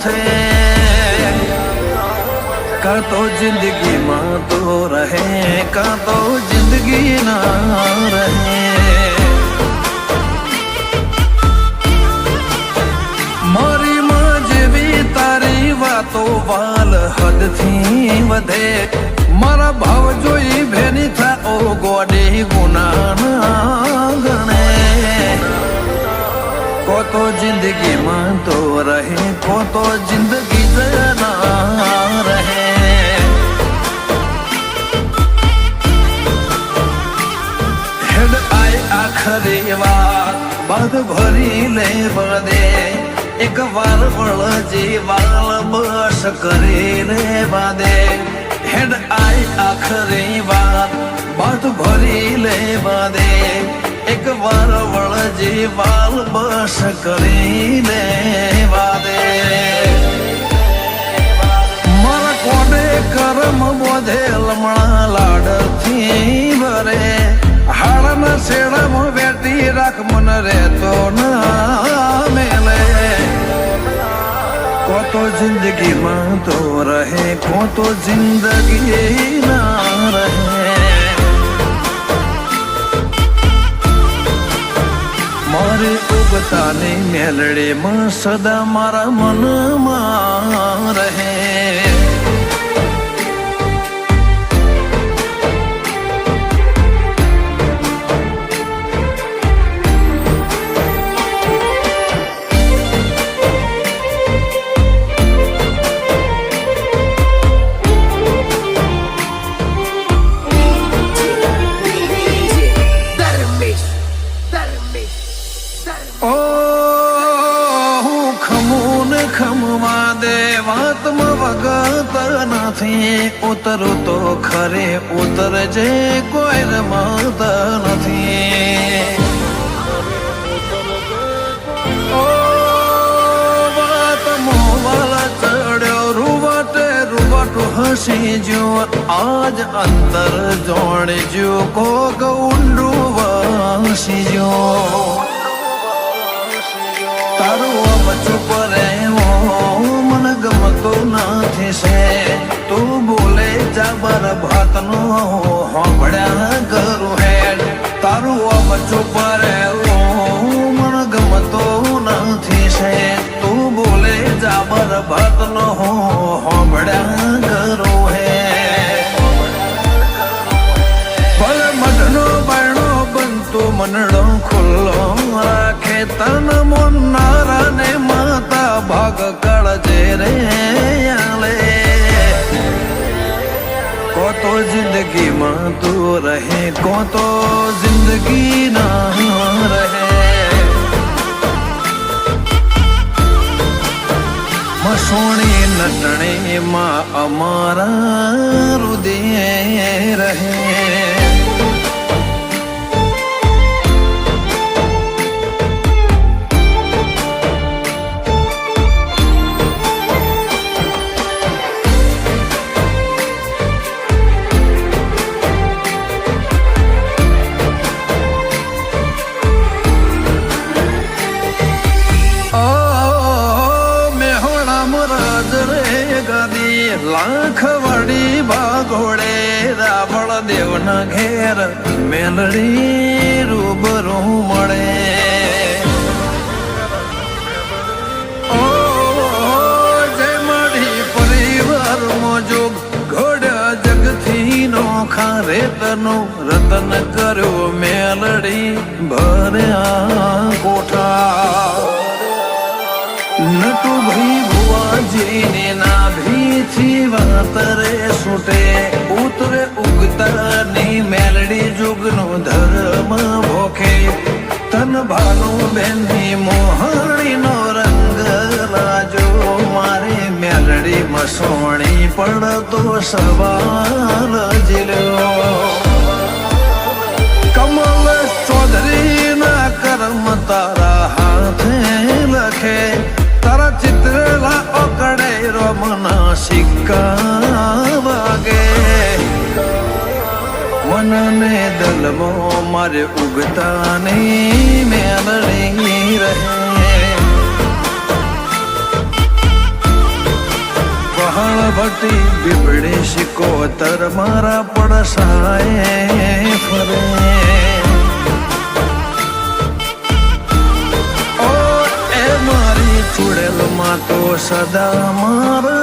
थे का तो जिंदगी मां तो रहे का तो जिंदगी ना रहे मारी मां जेवी तारी वातो वाल हद थी वधे मारा भाव जोई भेनी था ओ गोडे गुना ना गणे को तो जिंदगी मां तो रहे को तो जिंदगी ना रहे हेड आए आखरी बात भरी ले बदे एक बार बड़ जीवाल बस करे रे बादे हेड आए आखरी बात भरी ले बदे एक बार बड़ जीवाल बस करे ले बादे मारा कोडे करम बोधे लमणा लाड थी भरे हाड़न सेड़म बेटी रख मन रे तो ना मेले को तो जिंदगी मां तो रहे को तो जिंदगी ना रहे मारे उगता ने मेलड़े में सदा मारा मन में रहे ખમવા દે વાતમાં વગત નથી ઉતરું તો ખરે ઉતરજે કોઈ રમત નથી ઓ વાત મોવાલ ચડ્યો રૂવટે રૂવટ હસી જો આજ અંતર જોડી જો કોક ઊંડું વસી જો તારું अब चुप रहो मन गमतो नाथी से तू बोले जबर भात नो होंभड़ा करू है तारू अब चुप रहो मन गमतो नाथी से तू बोले जबर भात नो होंभड़ा करू है भले मढनो बायणो बनतो मनडो खुल्लो राखे तन मन नारा ने माता भाग काळजे रे आले को तो जिंदगी मां तू रहे को तो जिंदगी ना रहे मसोणी नटणे मां अमारा हृदय रहे लाख वड़ी भागोड़े रावण देवना घेर मेलड़ी रूबरू मळे ओ जय मढ़ी परिवार मोजोग घोड़ा जगथी नो खारे तनो रतन करो मेलड़ी भरया कोठा नटू भाई भुआ जी ने ना भी थी वातरे सुटे उतरे उगता नी मेलड़ी जुगनो धर्म भोखे तन भानु बेनी मोहनी नो रंग राजो मारे मेलड़ी मसोणी पड़ तो सवाल जिलो कमल चौधरी ना कर्म तारा हाथे लखे तारा चित्रेला ओकड़े रोमना सिक्का वागे मन ने दलमो मारे उगता नहीं मेलड़ी रहे બટી બીબડી શિકોતર મારા પડસાએ ફરે ઓ એ મારી ચુડેલ માં તો સદા મારા